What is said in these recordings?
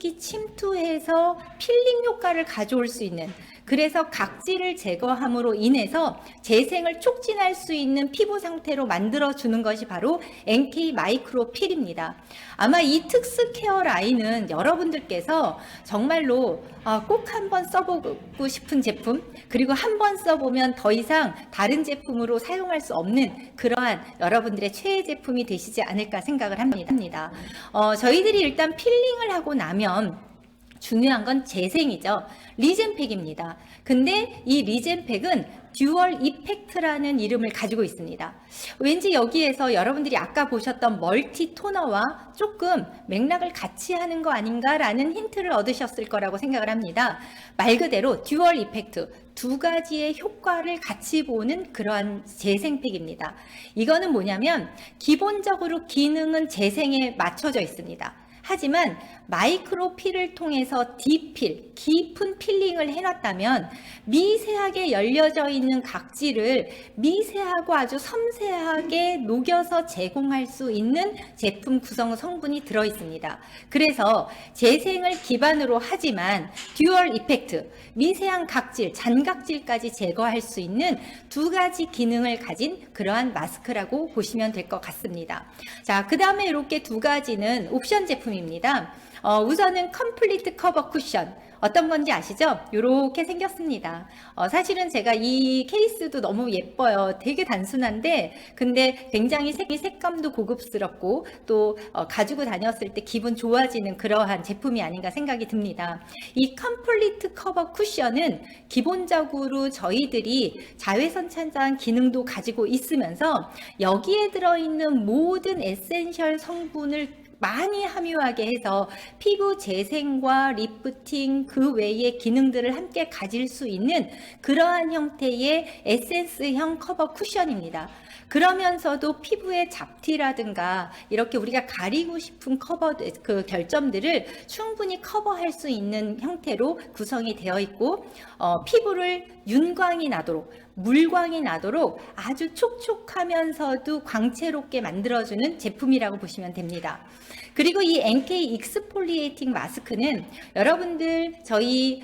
깊숙이 침투해서 필링 효과를 가져올 수 있는, 그래서 각질을 제거함으로 인해서 재생을 촉진할 수 있는 피부 상태로 만들어주는 것이 바로 NK 마이크로 필입니다. 아마 이 특수 케어 라인은 여러분들께서 정말로 꼭 한번 써보고 싶은 제품, 그리고 한번 써보면 더 이상 다른 제품으로 사용할 수 없는 그러한 여러분들의 최애 제품이 되시지 않을까 생각을 합니다. 저희들이 일단 필링을 하고 나면 중요한 건 재생이죠. 리젠팩입니다. 근데 이 리젠팩은 듀얼 이펙트라는 이름을 가지고 있습니다. 왠지 여기에서 여러분들이 아까 보셨던 멀티 토너와 조금 맥락을 같이 하는 거 아닌가라는 힌트를 얻으셨을 거라고 생각을 합니다. 말 그대로 듀얼 이펙트, 두 가지의 효과를 같이 보는 그러한 재생팩입니다. 이거는 뭐냐면 기본적으로 기능은 재생에 맞춰져 있습니다. 하지만 마이크로필을 통해서 딥필, 깊은 필링을 해놨다면 미세하게 열려져 있는 각질을 미세하고 아주 섬세하게 녹여서 제공할 수 있는 제품 구성 성분이 들어있습니다. 그래서 재생을 기반으로 하지만 듀얼 이펙트, 미세한 각질, 잔각질까지 제거할 수 있는 두 가지 기능을 가진 그러한 마스크라고 보시면 될 것 같습니다. 자, 그 다음에 이렇게 두 가지는 옵션 제품입니다. 우선은 컴플리트 커버 쿠션, 어떤 건지 아시죠? 이렇게 생겼습니다. 사실은 제가 이 케이스도 너무 예뻐요. 되게 단순한데 근데 굉장히 색감도 고급스럽고 또 가지고 다녔을 때 기분 좋아지는 그러한 제품이 아닌가 생각이 듭니다. 이 컴플리트 커버 쿠션은 기본적으로 저희들이 자외선 차단 기능도 가지고 있으면서 여기에 들어있는 모든 에센셜 성분을 많이 함유하게 해서 피부 재생과 리프팅 그 외의 기능들을 함께 가질 수 있는 그러한 형태의 에센스형 커버 쿠션입니다. 그러면서도 피부의 잡티라든가 이렇게 우리가 가리고 싶은 그 결점들을 충분히 커버할 수 있는 형태로 구성이 되어 있고 피부를 윤광이 나도록 물광이 나도록 아주 촉촉하면서도 광채롭게 만들어주는 제품이라고 보시면 됩니다. 그리고 이 NK 익스폴리에이팅 마스크는 여러분들 저희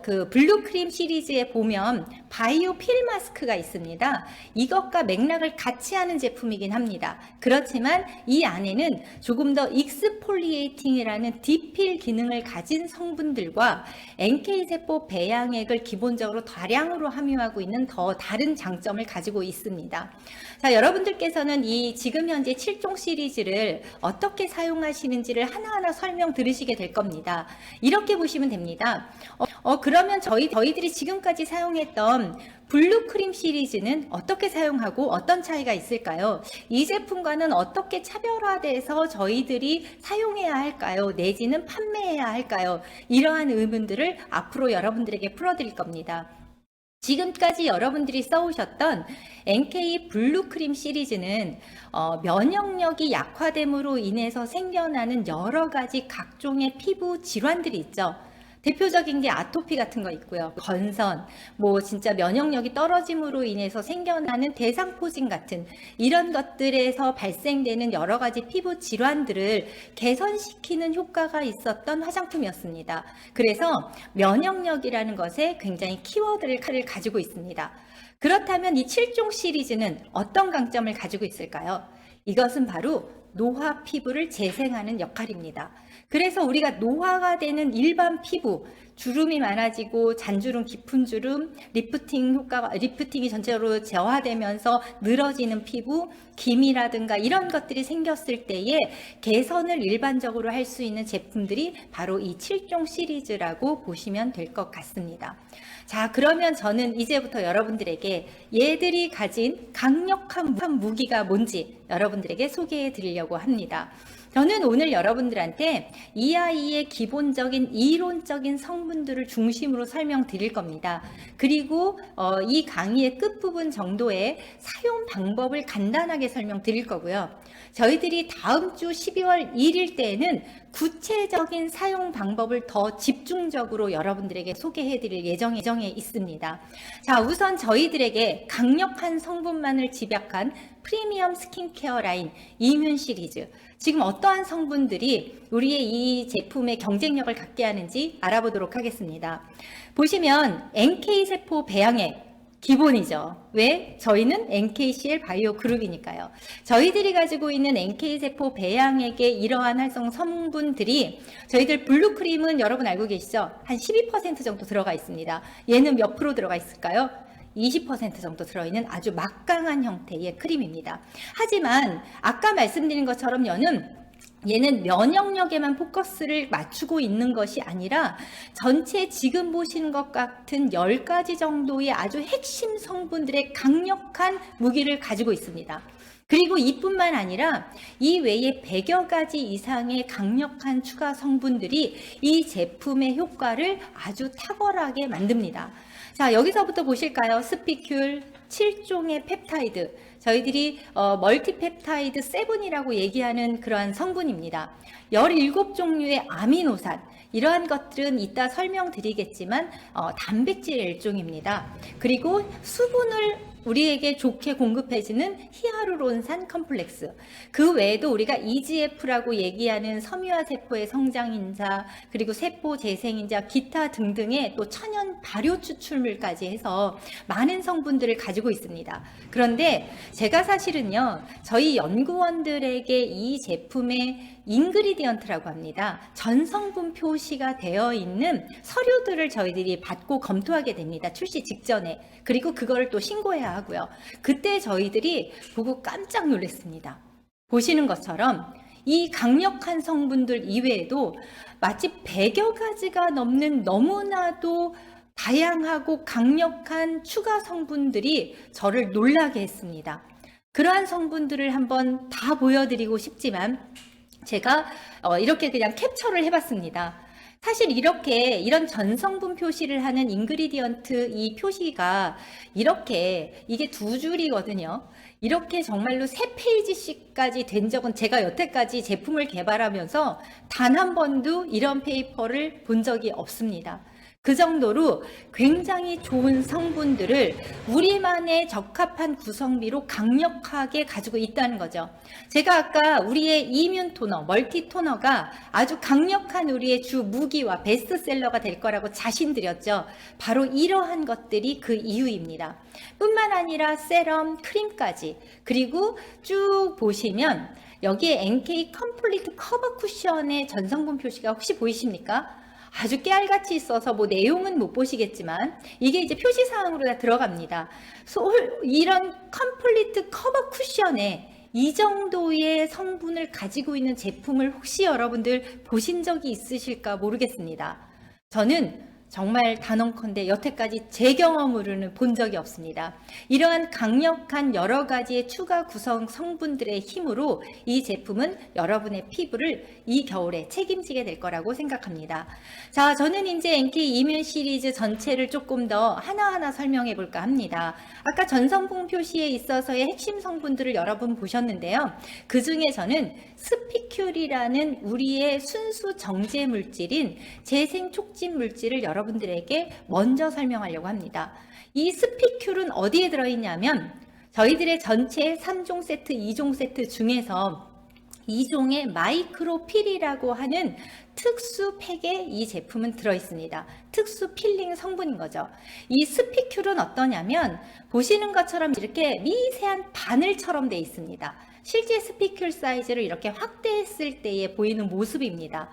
그 블루크림 시리즈에 보면 바이오 필 마스크가 있습니다. 이것과 맥락을 같이 하는 제품이긴 합니다. 그렇지만 이 안에는 조금 더 익스폴리에이팅이라는 디필 기능을 가진 성분들과 NK세포 배양액을 기본적으로 다량으로 함유하고 있는 더 다른 장점을 가지고 있습니다. 자, 여러분들께서는 이 지금 현재 7종 시리즈를 어떻게 사용하시는지를 하나하나 설명 들으시게 될 겁니다. 이렇게 보시면 됩니다. 그러면 저희들이 지금까지 사용했던 블루크림 시리즈는 어떻게 사용하고 어떤 차이가 있을까요? 이 제품과는 어떻게 차별화돼서 저희들이 사용해야 할까요? 내지는 판매해야 할까요? 이러한 의문들을 앞으로 여러분들에게 풀어드릴 겁니다. 지금까지 여러분들이 써오셨던 NK 블루크림 시리즈는 면역력이 약화됨으로 인해서 생겨나는 여러 가지 각종의 피부 질환들이 있죠. 대표적인 게 아토피 같은 거 있고요. 건선, 뭐 진짜 면역력이 떨어짐으로 인해서 생겨나는 대상포진 같은 이런 것들에서 발생되는 여러 가지 피부 질환들을 개선시키는 효과가 있었던 화장품이었습니다. 그래서 면역력이라는 것에 굉장히 키워드를 가지고 있습니다. 그렇다면 이 7종 시리즈는 어떤 강점을 가지고 있을까요? 이것은 바로 노화 피부를 재생하는 역할입니다. 그래서 우리가 노화가 되는 일반 피부, 주름이 많아지고 잔주름, 깊은 주름, 리프팅이 전체적으로 저하되면서 늘어지는 피부, 기미라든가 이런 것들이 생겼을 때에 개선을 일반적으로 할 수 있는 제품들이 바로 이 7종 시리즈라고 보시면 될 것 같습니다. 자, 그러면 저는 이제부터 여러분들에게 얘들이 가진 강력한 무기가 뭔지 여러분들에게 소개해 드리려고 합니다. 저는 오늘 여러분들한테 이 아이의 기본적인 이론적인 성분들을 중심으로 설명드릴 겁니다. 그리고 이 강의의 끝부분 정도의 사용 방법을 간단하게 설명드릴 거고요. 저희들이 다음 주 12월 1일 때에는 구체적인 사용 방법을 더 집중적으로 여러분들에게 소개해드릴 예정에 있습니다. 자, 우선 저희들에게 강력한 성분만을 집약한 프리미엄 스킨케어 라인 이뮨 시리즈. 지금 어떠한 성분들이 우리의 이 제품의 경쟁력을 갖게 하는지 알아보도록 하겠습니다. 보시면 NK세포 배양액 기본이죠. 왜? 저희는 NKCL 바이오 그룹이니까요. 저희들이 가지고 있는 NK세포 배양액의 이러한 활성 성분들이 저희들 블루크림은 여러분 알고 계시죠? 한 12% 정도 들어가 있습니다. 얘는 몇 프로 들어가 있을까요? 20% 정도 들어있는 아주 막강한 형태의 크림입니다. 하지만 아까 말씀드린 것처럼 얘는 면역력에만 포커스를 맞추고 있는 것이 아니라 전체 지금 보시는 것 같은 10가지 정도의 아주 핵심 성분들의 강력한 무기를 가지고 있습니다. 그리고 이뿐만 아니라 이 외에 100여 가지 이상의 강력한 추가 성분들이 이 제품의 효과를 아주 탁월하게 만듭니다. 자, 여기서부터 보실까요? 스피큘 7종의 펩타이드, 저희들이 멀티펩타이드 7이라고 얘기하는 그러한 성분입니다. 17종류의 아미노산, 이러한 것들은 이따 설명드리겠지만 단백질 일종입니다. 그리고 수분을 우리에게 좋게 공급해주는 히아루론산 컴플렉스, 그 외에도 우리가 EGF라고 얘기하는 섬유화세포의 성장인자, 그리고 세포 재생인자, 기타 등등의 또 천연 발효 추출물까지 해서 많은 성분들을 가지고 있습니다. 그런데 제가 사실은요, 저희 연구원들에게 이 제품의 인그리디언트라고 합니다. 전성분 표시가 되어 있는 서류들을 저희들이 받고 검토하게 됩니다. 출시 직전에. 그리고 그거를 또 신고해야 하고요. 그때 저희들이 보고 깜짝 놀랐습니다. 보시는 것처럼 이 강력한 성분들 이외에도 마치 100여 가지가 넘는 너무나도 다양하고 강력한 추가 성분들이 저를 놀라게 했습니다. 그러한 성분들을 한번 다 보여드리고 싶지만 제가 이렇게 그냥 캡처를 해봤습니다. 사실 이런 전성분 표시를 하는 인그리디언트 이 표시가 이게 2줄이거든요. 이렇게 정말로 3페이지씩까지 된 적은 제가 여태까지 제품을 개발하면서 단 한 번도 이런 페이퍼를 본 적이 없습니다. 그 정도로 굉장히 좋은 성분들을 우리만의 적합한 구성비로 강력하게 가지고 있다는 거죠. 제가 아까 우리의 이뮨 토너, 멀티 토너가 아주 강력한 우리의 주 무기와 베스트셀러가 될 거라고 자신드렸죠. 바로 이러한 것들이 그 이유입니다. 뿐만 아니라 세럼, 크림까지, 그리고 쭉 보시면 여기에 NK 컴플리트 커버 쿠션의 전성분 표시가 혹시 보이십니까? 아주 깨알같이 있어서 뭐 내용은 못 보시겠지만 이게 이제 표시사항으로 다 들어갑니다. 이런 컴플리트 커버 쿠션에 이 정도의 성분을 가지고 있는 제품을 혹시 여러분들 보신 적이 있으실까 모르겠습니다. 저는 정말 단언컨대 여태까지 제 경험으로는 본 적이 없습니다. 이러한 강력한 여러 가지의 추가 구성 성분들의 힘으로 이 제품은 여러분의 피부를 이 겨울에 책임지게 될 거라고 생각합니다. 자, 저는 이제 NK 이뮨 시리즈 전체를 조금 더 하나하나 설명해 볼까 합니다. 아까 전성분 표시에 있어서의 핵심 성분들을 여러분 보셨는데요. 그 중에 저는 스피큘이라는 우리의 순수 정제 물질인 재생 촉진 물질을 여러분들에게 먼저 설명하려고 합니다. 이 스피큘은 어디에 들어있냐면 저희들의 전체 3종 세트, 2종 세트 중에서 2종의 마이크로필이라고 하는 특수 팩에 이 제품은 들어있습니다. 특수 필링 성분인 거죠. 이 스피큘은 어떠냐면 보시는 것처럼 이렇게 미세한 바늘처럼 되어 있습니다. 실제 스피큘 사이즈를 이렇게 확대했을 때에 보이는 모습입니다.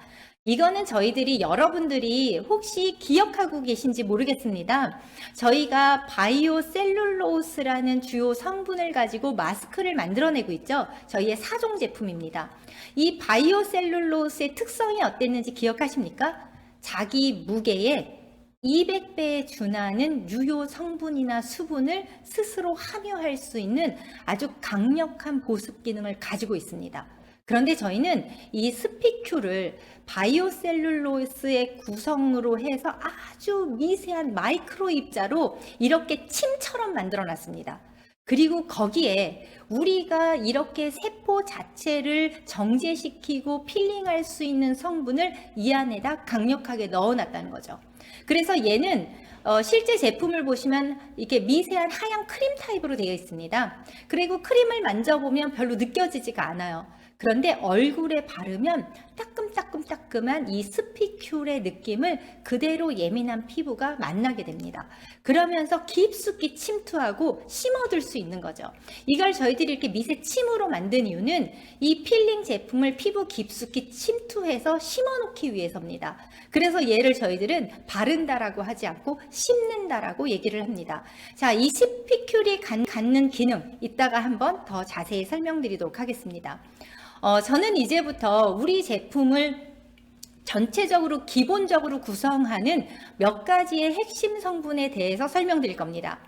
이거는 저희들이 여러분들이 혹시 기억하고 계신지 모르겠습니다. 저희가 바이오 셀룰로스라는 주요 성분을 가지고 마스크를 만들어내고 있죠. 저희의 4종 제품입니다. 이 바이오 셀룰로스의 특성이 어땠는지 기억하십니까? 자기 무게에 200배에 준하는 유효 성분이나 수분을 스스로 함유할 수 있는 아주 강력한 보습 기능을 가지고 있습니다. 그런데 저희는 이 스피큘을 바이오셀룰로스의 구성으로 해서 아주 미세한 마이크로 입자로 이렇게 침처럼 만들어 놨습니다. 그리고 거기에 우리가 이렇게 세포 자체를 정제시키고 필링할 수 있는 성분을 이 안에다 강력하게 넣어놨다는 거죠. 그래서 얘는 실제 제품을 보시면 이렇게 미세한 하얀 크림 타입으로 되어 있습니다. 그리고 크림을 만져보면 별로 느껴지지가 않아요. 그런데 얼굴에 바르면 따끔따끔따끔한 이 스피큘의 느낌을 그대로 예민한 피부가 만나게 됩니다. 그러면서 깊숙이 침투하고 심어둘 수 있는 거죠. 이걸 저희들이 이렇게 미세 침으로 만든 이유는 이 필링 제품을 피부 깊숙이 침투해서 심어놓기 위해서입니다. 그래서 얘를 저희들은 바른다라고 하지 않고 심는다라고 얘기를 합니다. 자, 이 스피큘이 갖는 기능 이따가 한번 더 자세히 설명드리도록 하겠습니다. 저는 이제부터 우리 제품을 전체적으로 기본적으로 구성하는 몇 가지의 핵심 성분에 대해서 설명드릴 겁니다.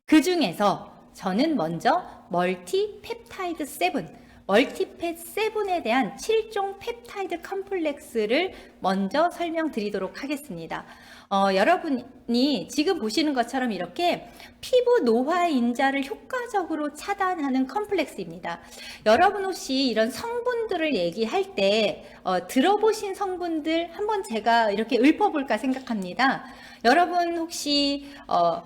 그 중에서 저는 먼저 멀티펩타이드 7, 멀티펫 7에 대한 7종 펩타이드 컴플렉스를 먼저 설명드리도록 하겠습니다. 여러분이 지금 보시는 것처럼 이렇게 피부 노화 인자를 효과적으로 차단하는 컴플렉스입니다. 여러분 혹시 이런 성분들을 얘기할 때 들어보신 성분들 한번 제가 이렇게 읊어볼까 생각합니다. 여러분 혹시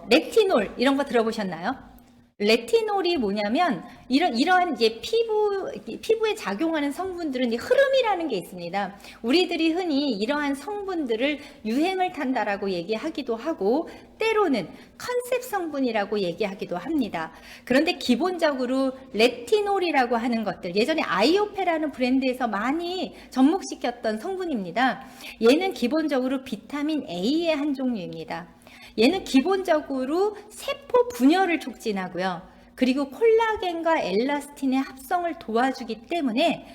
레티놀 이런 거 들어보셨나요? 레티놀이 뭐냐면 이러한 이제 피부에 작용하는 성분들은 이제 흐름이라는 게 있습니다. 우리들이 흔히 이러한 성분들을 유행을 탄다라고 얘기하기도 하고 때로는 컨셉 성분이라고 얘기하기도 합니다. 그런데 기본적으로 레티놀이라고 하는 것들, 예전에 아이오페라는 브랜드에서 많이 접목시켰던 성분입니다. 얘는 기본적으로 비타민 A의 한 종류입니다. 얘는 기본적으로 세포 분열을 촉진하고요. 그리고 콜라겐과 엘라스틴의 합성을 도와주기 때문에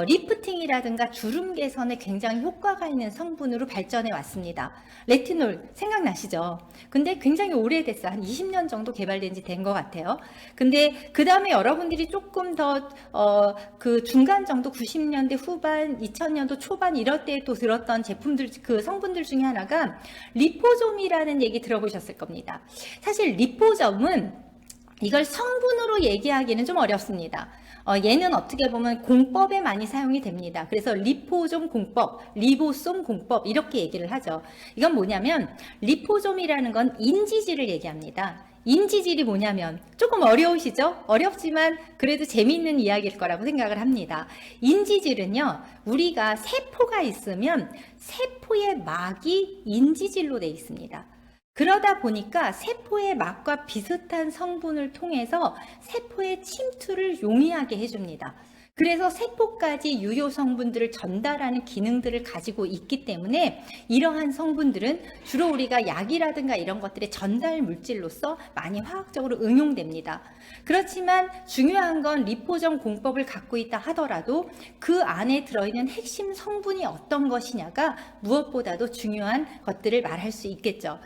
리프팅이라든가 주름 개선에 굉장히 효과가 있는 성분으로 발전해 왔습니다. 레티놀 생각나시죠? 근데 굉장히 오래됐어요. 한 20년 정도 개발된 지 된 것 같아요. 근데 그 다음에 여러분들이 조금 더 그 중간 정도 90년대 후반, 2000년도 초반 이럴 때 또 들었던 제품들, 그 성분들 중에 하나가 리포좀이라는 얘기 들어보셨을 겁니다. 사실 리포점은 이걸 성분으로 얘기하기는 좀 어렵습니다. 얘는 어떻게 보면 공법에 많이 사용이 됩니다. 그래서 리포좀 공법, 리보솜 공법 이렇게 얘기를 하죠. 이건 뭐냐면 리포좀이라는 건 인지질을 얘기합니다. 인지질이 뭐냐면 조금 어려우시죠? 어렵지만 그래도 재미있는 이야기일 거라고 생각을 합니다. 인지질은요, 우리가 세포가 있으면 세포의 막이 인지질로 되어 있습니다. 그러다 보니까 세포의 막과 비슷한 성분을 통해서 세포의 침투를 용이하게 해줍니다. 그래서 세포까지 유효 성분들을 전달하는 기능들을 가지고 있기 때문에 이러한 성분들은 주로 우리가 약이라든가 이런 것들의 전달 물질로서 많이 화학적으로 응용됩니다. 그렇지만 중요한 건 리포점 공법을 갖고 있다 하더라도 그 안에 들어있는 핵심 성분이 어떤 것이냐가 무엇보다도 중요한 것들을 말할 수 있겠죠.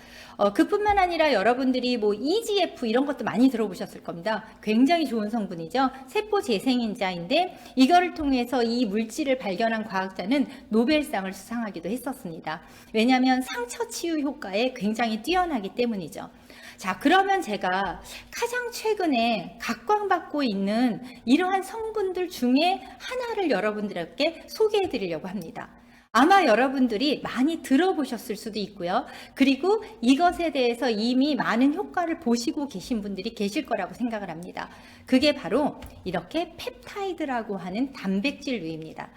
그뿐만 아니라 여러분들이 뭐 EGF 이런 것도 많이 들어보셨을 겁니다. 굉장히 좋은 성분이죠. 세포 재생인자인데 이거를 통해서 이 물질을 발견한 과학자는 노벨상을 수상하기도 했었습니다. 왜냐하면 상처 치유 효과에 굉장히 뛰어나기 때문이죠. 자, 그러면 제가 가장 최근에 각광받고 있는 이러한 성분들 중에 하나를 여러분들에게 소개해 드리려고 합니다. 아마 여러분들이 많이 들어보셨을 수도 있고요. 그리고 이것에 대해서 이미 많은 효과를 보시고 계신 분들이 계실 거라고 생각을 합니다. 그게 바로 이렇게 펩타이드라고 하는 단백질류입니다.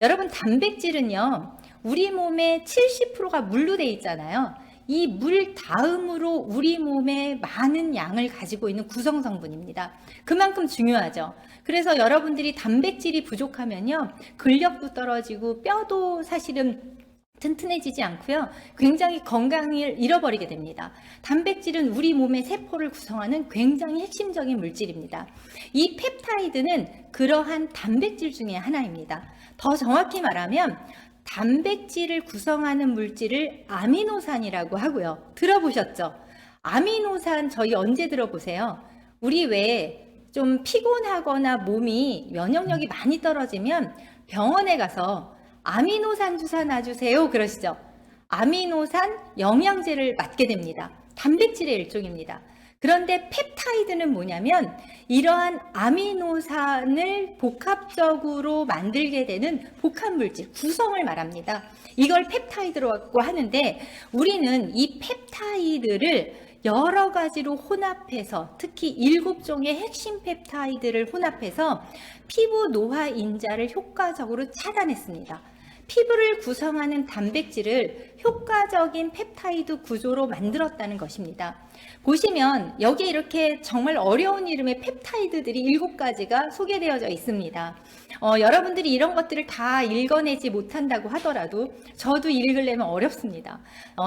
여러분, 단백질은요, 우리 몸의 70%가 물로 돼 있잖아요. 이 물 다음으로 우리 몸에 많은 양을 가지고 있는 구성 성분입니다. 그만큼 중요하죠. 그래서 여러분들이 단백질이 부족하면요, 근력도 떨어지고 뼈도 사실은 튼튼해지지 않고요, 굉장히 건강을 잃어버리게 됩니다. 단백질은 우리 몸의 세포를 구성하는 굉장히 핵심적인 물질입니다. 이 펩타이드는 그러한 단백질 중에 하나입니다. 더 정확히 말하면 단백질을 구성하는 물질을 아미노산이라고 하고요. 들어보셨죠? 아미노산 저희 언제 들어보세요? 우리 왜 좀 피곤하거나 몸이 면역력이 많이 떨어지면 병원에 가서 아미노산 주사 놔주세요 그러시죠? 아미노산 영양제를 맞게 됩니다. 단백질의 일종입니다. 그런데 펩타이드는 뭐냐면 이러한 아미노산을 복합적으로 만들게 되는 복합물질, 구성을 말합니다. 이걸 펩타이드라고 하는데 우리는 이 펩타이드를 여러 가지로 혼합해서 특히 7종의 핵심 펩타이드를 혼합해서 피부 노화 인자를 효과적으로 차단했습니다. 피부를 구성하는 단백질을 효과적인 펩타이드 구조로 만들었다는 것입니다. 보시면 여기 이렇게 정말 어려운 이름의 펩타이드들이 7가지가 소개되어져 있습니다. 여러분들이 이런 것들을 다 읽어내지 못한다고 하더라도 저도 읽으려면 어렵습니다.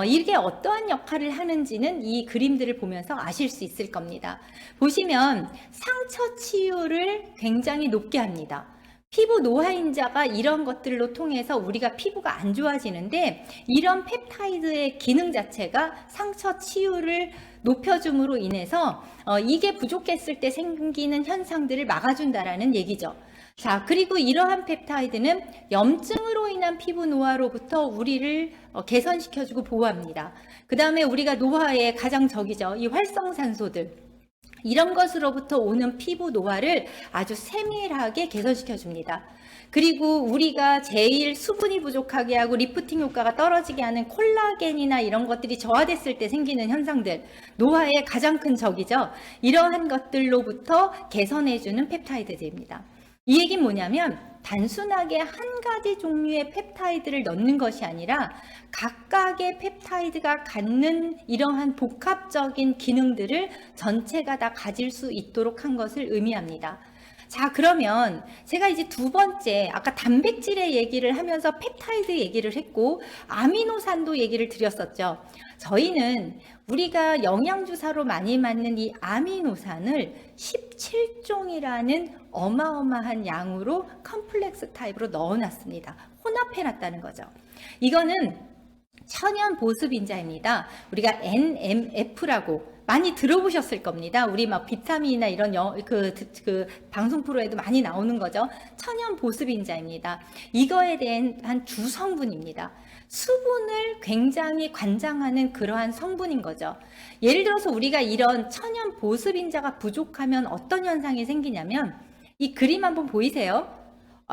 이게 어떠한 역할을 하는지는 이 그림들을 보면서 아실 수 있을 겁니다. 보시면 상처 치유를 굉장히 높게 합니다. 피부 노화인자가 이런 것들로 통해서 우리가 피부가 안 좋아지는데 이런 펩타이드의 기능 자체가 상처 치유를 높여줌으로 인해서 이게 부족했을 때 생기는 현상들을 막아준다라는 얘기죠. 자, 그리고 이러한 펩타이드는 염증으로 인한 피부 노화로부터 우리를 개선시켜주고 보호합니다. 그 다음에 우리가 노화의 가장 적이죠. 이 활성산소들. 이런 것으로부터 오는 피부 노화를 아주 세밀하게 개선시켜 줍니다. 그리고 우리가 제일 수분이 부족하게 하고 리프팅 효과가 떨어지게 하는 콜라겐이나 이런 것들이 저하됐을 때 생기는 현상들, 노화의 가장 큰 적이죠. 이러한 것들로부터 개선해주는 펩타이드들입니다. 이 얘기는 뭐냐면 단순하게 한 가지 종류의 펩타이드를 넣는 것이 아니라 각각의 펩타이드가 갖는 이러한 복합적인 기능들을 전체가 다 가질 수 있도록 한 것을 의미합니다. 자, 그러면 제가 이제 두 번째, 아까 단백질의 얘기를 하면서 펩타이드 얘기를 했고 아미노산도 얘기를 드렸었죠. 저희는 우리가 영양주사로 많이 맞는 이 아미노산을 17종이라는 어마어마한 양으로 컴플렉스 타입으로 넣어놨습니다. 혼합해놨다는 거죠. 이거는 천연 보습인자입니다. 우리가 NMF라고 많이 들어보셨을 겁니다. 우리 막 비타민이나 이런 방송 프로에도 많이 나오는 거죠. 천연 보습인자입니다. 이거에 대한 주성분입니다. 수분을 굉장히 관장하는 그러한 성분인 거죠. 예를 들어서 우리가 이런 천연 보습인자가 부족하면 어떤 현상이 생기냐면 이 그림 한번 보이세요?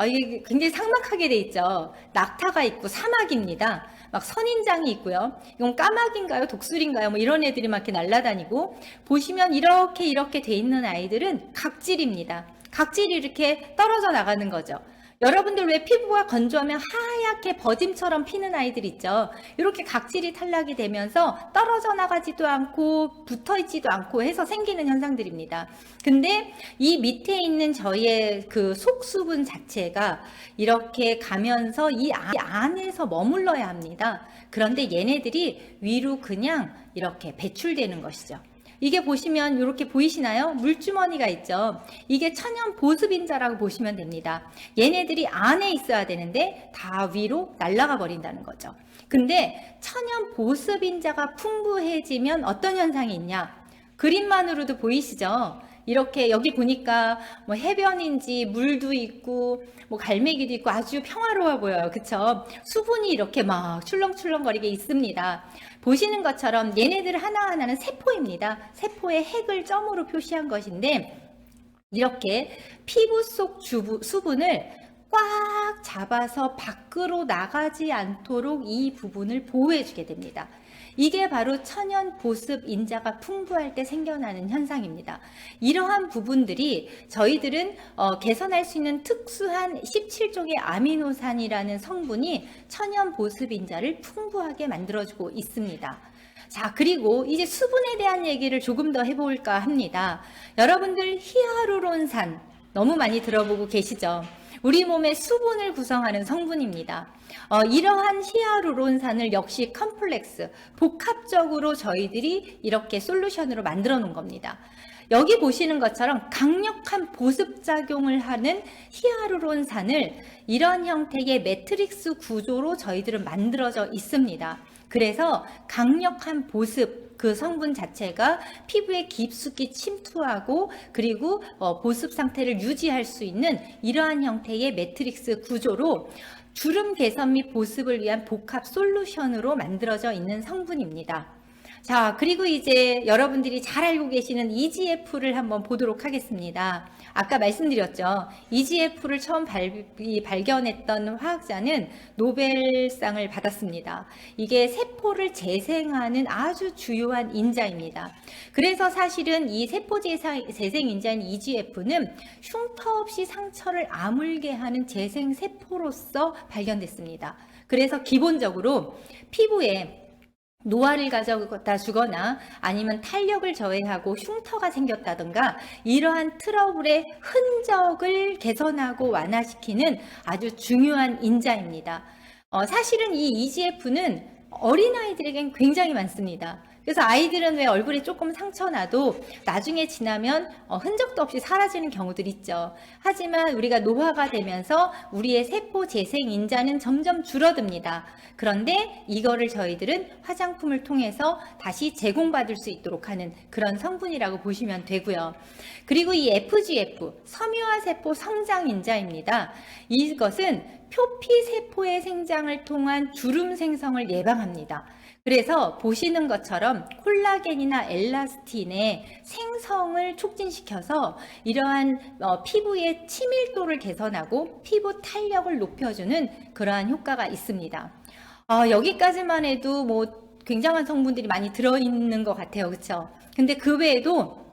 이게 굉장히 삭막하게 돼 있죠. 낙타가 있고 사막입니다. 막 선인장이 있고요. 이건 까마귀인가요? 독수리인가요? 뭐 이런 애들이 막 이렇게 날아다니고 보시면 이렇게 돼 있는 아이들은 각질입니다. 각질이 이렇게 떨어져 나가는 거죠. 여러분들 왜 피부가 건조하면 하얗게 버짐처럼 피는 아이들 있죠. 이렇게 각질이 탈락이 되면서 떨어져 나가지도 않고 붙어 있지도 않고 해서 생기는 현상들입니다. 근데 이 밑에 있는 저희의 그 속수분 자체가 이렇게 가면서 이 안에서 머물러야 합니다. 그런데 얘네들이 위로 그냥 이렇게 배출되는 것이죠. 이게 보시면 이렇게 보이시나요? 물주머니가 있죠. 이게 천연 보습인자라고 보시면 됩니다. 얘네들이 안에 있어야 되는데 다 위로 날아가 버린다는 거죠. 근데 천연 보습인자가 풍부해지면 어떤 현상이 있냐? 그림만으로도 보이시죠? 이렇게 여기 보니까 뭐 해변인지 물도 있고 뭐 갈매기도 있고 아주 평화로워 보여요. 그쵸? 수분이 이렇게 막 출렁출렁거리게 있습니다. 보시는 것처럼 얘네들 하나하나는 세포입니다. 세포의 핵을 점으로 표시한 것인데 이렇게 피부 속 수분을 꽉 잡아서 밖으로 나가지 않도록 이 부분을 보호해 주게 됩니다. 이게 바로 천연 보습 인자가 풍부할 때 생겨나는 현상입니다. 이러한 부분들이 저희들은 개선할 수 있는 특수한 17종의 아미노산이라는 성분이 천연 보습 인자를 풍부하게 만들어주고 있습니다. 자, 그리고 이제 수분에 대한 얘기를 조금 더 해볼까 합니다. 여러분들 히아루론산 너무 많이 들어보고 계시죠? 우리 몸의 수분을 구성하는 성분입니다. 이러한 히아루론산을 역시 컴플렉스, 복합적으로 저희들이 이렇게 솔루션으로 만들어 놓은 겁니다. 여기 보시는 것처럼 강력한 보습작용을 하는 히아루론산을 이런 형태의 매트릭스 구조로 저희들은 만들어져 있습니다. 그래서 강력한 보습, 그 성분 자체가 피부에 깊숙이 침투하고 그리고 보습 상태를 유지할 수 있는 이러한 형태의 매트릭스 구조로 주름 개선 및 보습을 위한 복합 솔루션으로 만들어져 있는 성분입니다. 자, 그리고 이제 여러분들이 잘 알고 계시는 EGF를 한번 보도록 하겠습니다. 아까 말씀드렸죠. EGF를 처음 발견했던 화학자는 노벨상을 받았습니다. 이게 세포를 재생하는 아주 주요한 인자입니다. 그래서 사실은 이 세포 재생 인자인 EGF는 흉터 없이 상처를 아물게 하는 재생 세포로서 발견됐습니다. 그래서 기본적으로 피부에 노화를 가져다 주거나 아니면 탄력을 저해하고 흉터가 생겼다든가 이러한 트러블의 흔적을 개선하고 완화시키는 아주 중요한 인자입니다. 사실은 이 EGF는 어린아이들에겐 굉장히 많습니다. 그래서 아이들은 왜 얼굴에 조금 상처 나도 나중에 지나면 흔적도 없이 사라지는 경우들 있죠. 하지만 우리가 노화가 되면서 우리의 세포 재생 인자는 점점 줄어듭니다. 그런데 이거를 저희들은 화장품을 통해서 다시 제공받을 수 있도록 하는 그런 성분이라고 보시면 되고요. 그리고 이 FGF, 섬유화세포 성장인자입니다. 이것은 표피세포의 생장을 통한 주름 생성을 예방합니다. 그래서 보시는 것처럼 콜라겐이나 엘라스틴의 생성을 촉진시켜서 이러한 피부의 치밀도를 개선하고 피부 탄력을 높여주는 그러한 효과가 있습니다. 여기까지만 해도 뭐 굉장한 성분들이 많이 들어있는 것 같아요. 그렇죠? 근데 그 외에도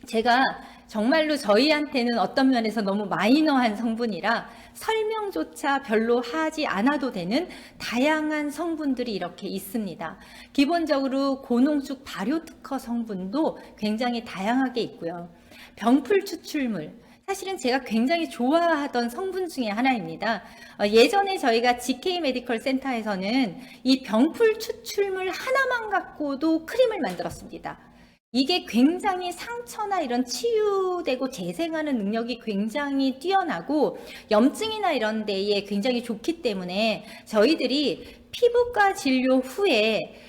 제가 정말로 저희한테는 어떤 면에서 너무 마이너한 성분이라 설명조차 별로 하지 않아도 되는 다양한 성분들이 이렇게 있습니다. 기본적으로 고농축 발효 특허 성분도 굉장히 다양하게 있고요. 병풀 추출물, 사실은 제가 굉장히 좋아하던 성분 중에 하나입니다. 예전에 저희가 GK 메디컬 센터에서는 이 병풀 추출물 하나만 갖고도 크림을 만들었습니다. 이게 굉장히 상처나 이런 치유되고 재생하는 능력이 굉장히 뛰어나고 염증이나 이런 데에 굉장히 좋기 때문에 저희들이 피부과 진료 후에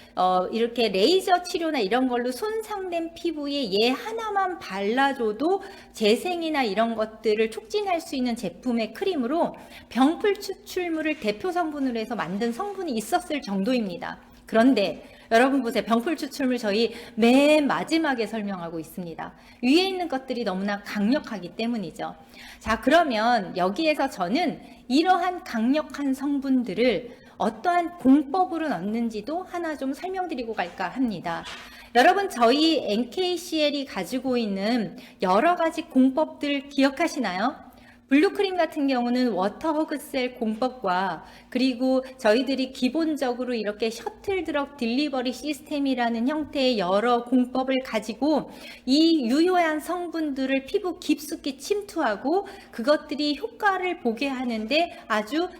이렇게 레이저 치료나 이런 걸로 손상된 피부에 얘 하나만 발라줘도 재생이나 이런 것들을 촉진할 수 있는 제품의 크림으로 병풀 추출물을 대표 성분으로 해서 만든 성분이 있었을 정도입니다. 그런데 여러분 보세요. 병풀 추출물 저희 맨 마지막에 설명하고 있습니다. 위에 있는 것들이 너무나 강력하기 때문이죠. 자, 그러면 여기에서 저는 이러한 강력한 성분들을 어떠한 공법으로 넣는지도 하나 좀 설명드리고 갈까 합니다. 여러분, 저희 NKCL이 가지고 있는 여러 가지 공법들 기억하시나요? 블루크림 같은 경우는 워터허그셀 공법과 그리고 저희들이 기본적으로 이렇게 셔틀 드럭 딜리버리 시스템이라는 형태의 여러 공법을 가지고 이 유효한 성분들을 피부 깊숙이 침투하고 그것들이 효과를 보게 하는데 아주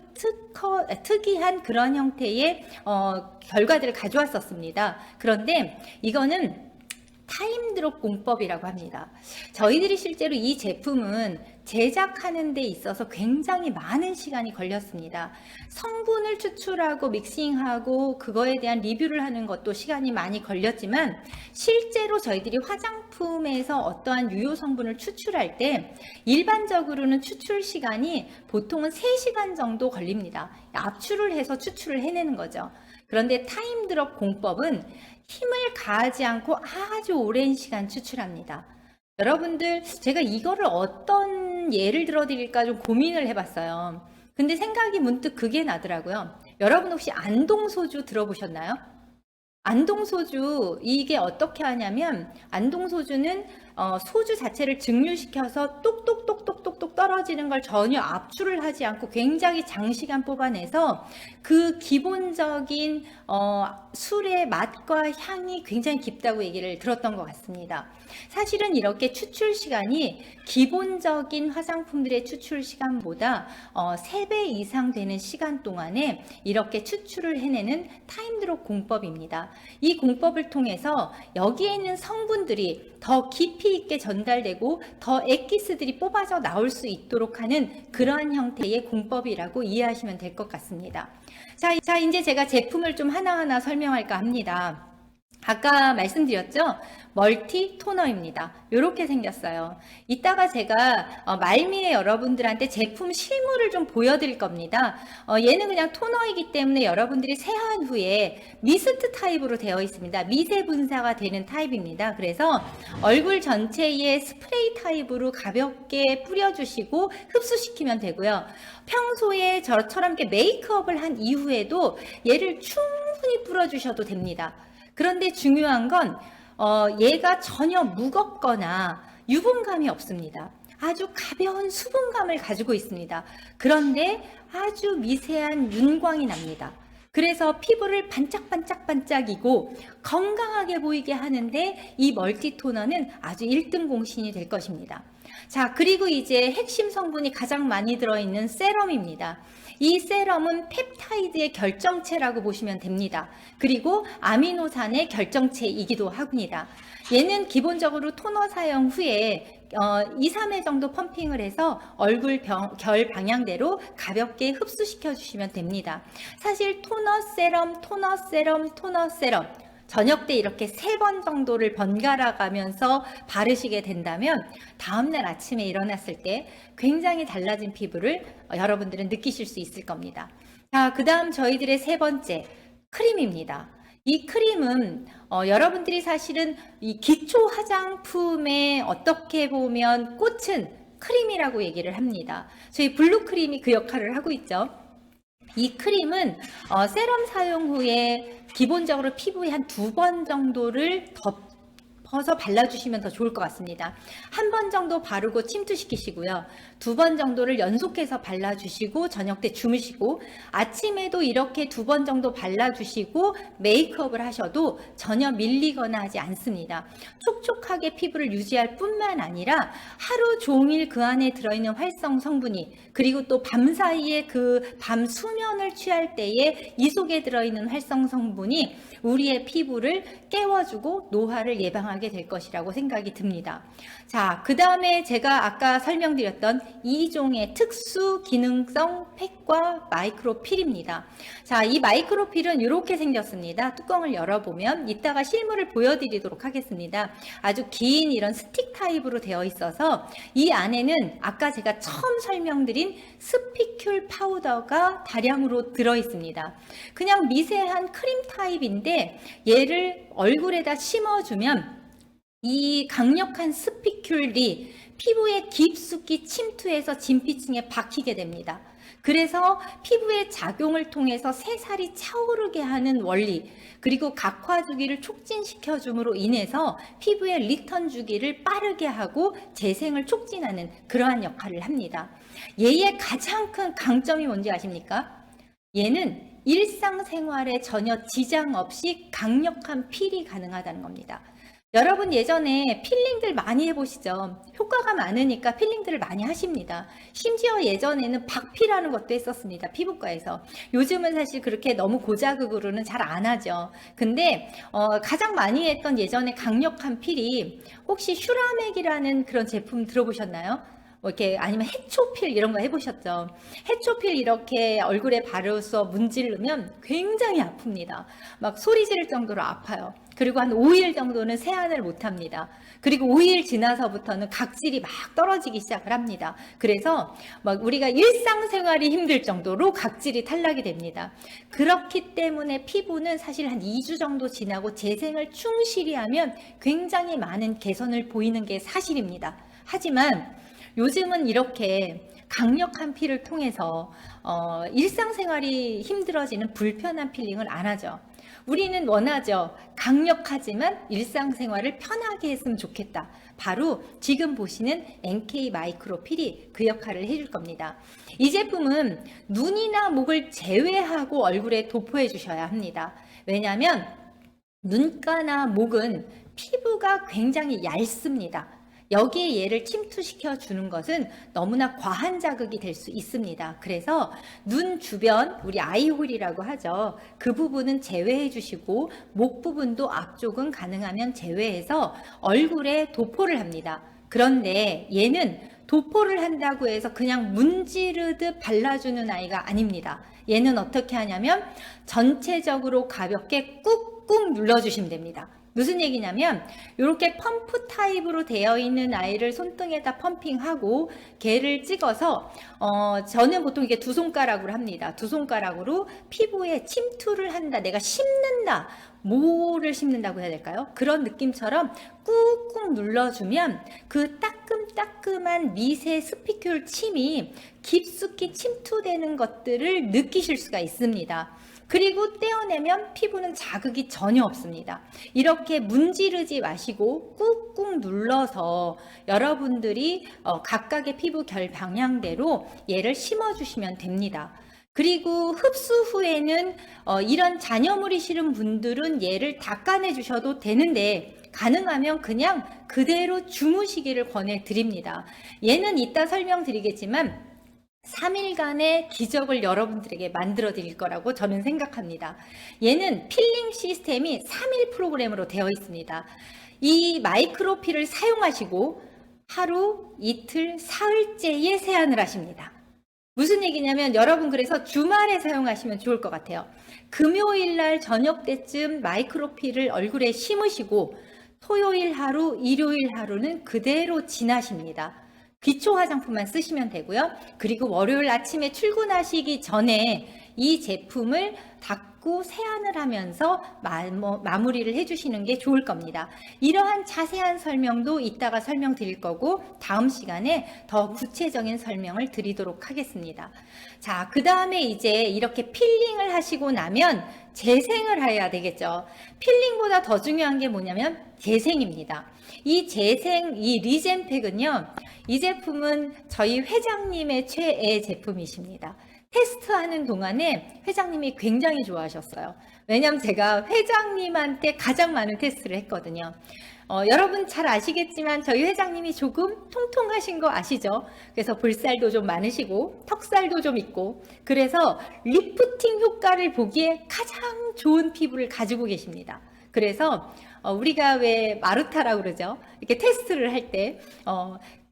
특이한 그런 형태의 결과들을 가져왔었습니다. 그런데 이거는 타임드롭 공법이라고 합니다. 저희들이 실제로 이 제품은 제작하는 데 있어서 굉장히 많은 시간이 걸렸습니다. 성분을 추출하고 믹싱하고 그거에 대한 리뷰를 하는 것도 시간이 많이 걸렸지만 실제로 저희들이 화장품에서 어떠한 유효 성분을 추출할 때 일반적으로는 추출 시간이 보통은 3시간 정도 걸립니다. 압출을 해서 추출을 해내는 거죠. 그런데 타임드롭 공법은 힘을 가하지 않고 아주 오랜 시간 추출합니다. 여러분들, 제가 이거를 어떤 예를 들어 드릴까 좀 고민을 해봤어요. 근데 생각이 문득 그게 나더라고요. 여러분 혹시 안동소주 들어보셨나요? 안동소주, 이게 어떻게 하냐면 안동소주는 소주 자체를 증류시켜서 똑똑똑똑똑똑 떨어지는 걸 전혀 압출을 하지 않고 굉장히 장시간 뽑아내서 그 기본적인 술의 맛과 향이 굉장히 깊다고 얘기를 들었던 것 같습니다. 사실은 이렇게 추출 시간이 기본적인 화장품들의 추출 시간보다 3배 이상 되는 시간 동안에 이렇게 추출을 해내는 타임드롭 공법입니다. 이 공법을 통해서 여기에 있는 성분들이 더 깊이 있게 전달되고 더 엑기스들이 뽑아져 나올 수 있도록 하는 그러한 형태의 공법이라고 이해하시면 될 것 같습니다. 자, 이제 제가 제품을 좀 하나하나 설명할까 합니다. 아까 말씀드렸죠? 멀티 토너입니다. 이렇게 생겼어요. 이따가 제가 말미에 여러분들한테 제품 실물을 좀 보여드릴 겁니다. 얘는 그냥 토너이기 때문에 여러분들이 세안 후에 미스트 타입으로 되어 있습니다. 미세 분사가 되는 타입입니다. 그래서 얼굴 전체에 스프레이 타입으로 가볍게 뿌려주시고 흡수시키면 되고요. 평소에 저처럼 이렇게 메이크업을 한 이후에도 얘를 충분히 뿌려주셔도 됩니다. 그런데 중요한 건 얘가 전혀 무겁거나 유분감이 없습니다. 아주 가벼운 수분감을 가지고 있습니다. 그런데 아주 미세한 윤광이 납니다. 그래서 피부를 반짝반짝반짝이고 건강하게 보이게 하는데 이 멀티토너는 아주 1등 공신이 될 것입니다. 자, 그리고 이제 핵심 성분이 가장 많이 들어있는 세럼입니다. 이 세럼은 펩타이드의 결정체라고 보시면 됩니다. 그리고 아미노산의 결정체이기도 합니다. 얘는 기본적으로 토너 사용 후에 2, 3회 정도 펌핑을 해서 얼굴 결 방향대로 가볍게 흡수시켜 주시면 됩니다. 사실 토너 세럼, 토너 세럼, 토너 세럼 저녁 때 이렇게 3번 정도를 번갈아 가면서 바르시게 된다면 다음날 아침에 일어났을 때 굉장히 달라진 피부를 여러분들은 느끼실 수 있을 겁니다. 자, 그 다음 저희들의 3번째 크림입니다. 이 크림은 여러분들이 사실은 이 기초 화장품에 어떻게 보면 꽃은 크림이라고 얘기를 합니다. 저희 블루 크림이 그 역할을 하고 있죠. 이 크림은 세럼 사용 후에 기본적으로 피부에 한 2번 정도를 덮어서 발라주시면 더 좋을 것 같습니다. 1번 정도 바르고 침투시키시고요. 2번 정도를 연속해서 발라주시고 저녁 때 주무시고 아침에도 이렇게 2번 정도 발라주시고 메이크업을 하셔도 전혀 밀리거나 하지 않습니다. 촉촉하게 피부를 유지할 뿐만 아니라 하루 종일 그 안에 들어있는 활성 성분이 그리고 또 밤 사이에 그 밤 수면을 취할 때에 이 속에 들어있는 활성 성분이 우리의 피부를 깨워주고 노화를 예방하게 될 것이라고 생각이 듭니다. 자, 그 다음에 제가 아까 설명드렸던 2종의 특수 기능성 팩과 마이크로필입니다. 자, 이 마이크로필은 이렇게 생겼습니다. 뚜껑을 열어보면 이따가 실물을 보여드리도록 하겠습니다. 아주 긴 이런 스틱 타입으로 되어 있어서 이 안에는 아까 제가 처음 설명드린 스피큘 파우더가 다량으로 들어있습니다. 그냥 미세한 크림 타입인데 얘를 얼굴에다 심어주면 이 강력한 스피큘이 피부에 깊숙이 침투해서 진피층에 박히게 됩니다. 그래서 피부의 작용을 통해서 새살이 차오르게 하는 원리, 그리고 각화 주기를 촉진시켜 줌으로 인해서 피부의 리턴 주기를 빠르게 하고 재생을 촉진하는 그러한 역할을 합니다. 얘의 가장 큰 강점이 뭔지 아십니까? 얘는 일상생활에 전혀 지장 없이 강력한 필이 가능하다는 겁니다. 여러분 예전에 필링들 많이 해보시죠? 효과가 많으니까 필링들을 많이 하십니다. 심지어 예전에는 박피라는 것도 했었습니다. 피부과에서. 요즘은 사실 그렇게 너무 고자극으로는 잘 안 하죠. 근데 가장 많이 했던 예전에 강력한 필이 혹시 슈라맥이라는 그런 제품 들어보셨나요? 뭐 이렇게 아니면 해초필 이런 거 해보셨죠? 해초필 이렇게 얼굴에 바르서 문지르면 굉장히 아픕니다. 막 소리 지를 정도로 아파요. 그리고 한 5일 정도는 세안을 못 합니다. 그리고 5일 지나서부터는 각질이 막 떨어지기 시작을 합니다. 그래서 막 우리가 일상생활이 힘들 정도로 각질이 탈락이 됩니다. 그렇기 때문에 피부는 사실 한 2주 정도 지나고 재생을 충실히 하면 굉장히 많은 개선을 보이는 게 사실입니다. 하지만 요즘은 이렇게 강력한 필을 통해서 일상생활이 힘들어지는 불편한 필링을 안 하죠. 우리는 원하죠. 강력하지만 일상생활을 편하게 했으면 좋겠다. 바로 지금 보시는 NK 마이크로 필이 그 역할을 해줄 겁니다. 이 제품은 눈이나 목을 제외하고 얼굴에 도포해 주셔야 합니다. 왜냐하면 눈가나 목은 피부가 굉장히 얇습니다. 여기에 얘를 침투시켜 주는 것은 너무나 과한 자극이 될 수 있습니다. 그래서 눈 주변, 우리 아이홀이라고 하죠. 그 부분은 제외해 주시고 목 부분도 앞쪽은 가능하면 제외해서 얼굴에 도포를 합니다. 그런데 얘는 도포를 한다고 해서 그냥 문지르듯 발라주는 아이가 아닙니다. 얘는 어떻게 하냐면 전체적으로 가볍게 꾹꾹 눌러주시면 됩니다. 무슨 얘기냐면 이렇게 펌프 타입으로 되어 있는 아이를 손등에다 펌핑하고 개를 찍어서 저는 보통 이게 두 손가락으로 합니다. 두 손가락으로 피부에 침투를 한다. 내가 심는다. 뭐를 심는다고 해야 될까요? 그런 느낌처럼 꾹꾹 눌러주면 그 따끔따끔한 미세 스피큘 침이 깊숙이 침투되는 것들을 느끼실 수가 있습니다. 그리고 떼어내면 피부는 자극이 전혀 없습니다. 이렇게 문지르지 마시고 꾹꾹 눌러서 여러분들이 각각의 피부 결 방향대로 얘를 심어주시면 됩니다. 그리고 흡수 후에는 이런 잔여물이 싫은 분들은 얘를 닦아내 주셔도 되는데 가능하면 그냥 그대로 주무시기를 권해드립니다. 얘는 이따 설명드리겠지만 3일간의 기적을 여러분들에게 만들어 드릴 거라고 저는 생각합니다. 얘는 필링 시스템이 3일 프로그램으로 되어 있습니다. 이 마이크로필을 사용하시고 하루, 이틀, 사흘째에 세안을 하십니다. 무슨 얘기냐면 여러분 그래서 주말에 사용하시면 좋을 것 같아요. 금요일 날 저녁 때쯤 마이크로필을 얼굴에 심으시고 토요일 하루, 일요일 하루는 그대로 지나십니다. 기초 화장품만 쓰시면 되고요. 그리고 월요일 아침에 출근하시기 전에 이 제품을 닦고 세안을 하면서 마무리를 해주시는 게 좋을 겁니다. 이러한 자세한 설명도 이따가 설명드릴 거고 다음 시간에 더 구체적인 설명을 드리도록 하겠습니다. 자, 그 다음에 이제 이렇게 필링을 하시고 나면 재생을 해야 되겠죠. 필링보다 더 중요한 게 뭐냐면 재생입니다. 이 재생, 이 리젠팩은요. 이 제품은 저희 회장님의 최애 제품이십니다. 테스트하는 동안에 회장님이 굉장히 좋아하셨어요. 왜냐하면 제가 회장님한테 가장 많은 테스트를 했거든요. 여러분 잘 아시겠지만 저희 회장님이 조금 통통하신 거 아시죠? 그래서 볼살도 좀 많으시고 턱살도 좀 있고 그래서 리프팅 효과를 보기에 가장 좋은 피부를 가지고 계십니다. 그래서 우리가 왜 마루타라고 그러죠? 이렇게 테스트를 할 때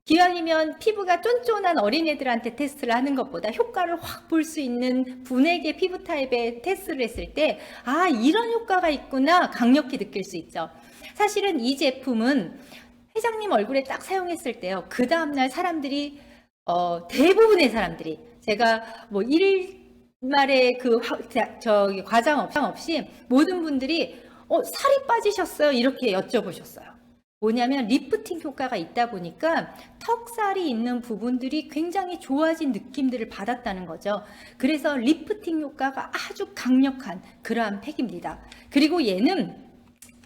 기왕이면 피부가 쫀쫀한 어린애들한테 테스트를 하는 것보다 효과를 확 볼 수 있는 분에게 피부 타입의 테스트를 했을 때 아, 이런 효과가 있구나 강력히 느낄 수 있죠. 사실은 이 제품은 회장님 얼굴에 딱 사용했을 때요. 그 다음날 사람들이 대부분의 사람들이 제가 뭐 일말의 그 과장 없이 모든 분들이 살이 빠지셨어요? 이렇게 여쭤보셨어요. 뭐냐면 리프팅 효과가 있다 보니까 턱살이 있는 부분들이 굉장히 좋아진 느낌들을 받았다는 거죠. 그래서 리프팅 효과가 아주 강력한 그러한 팩입니다. 그리고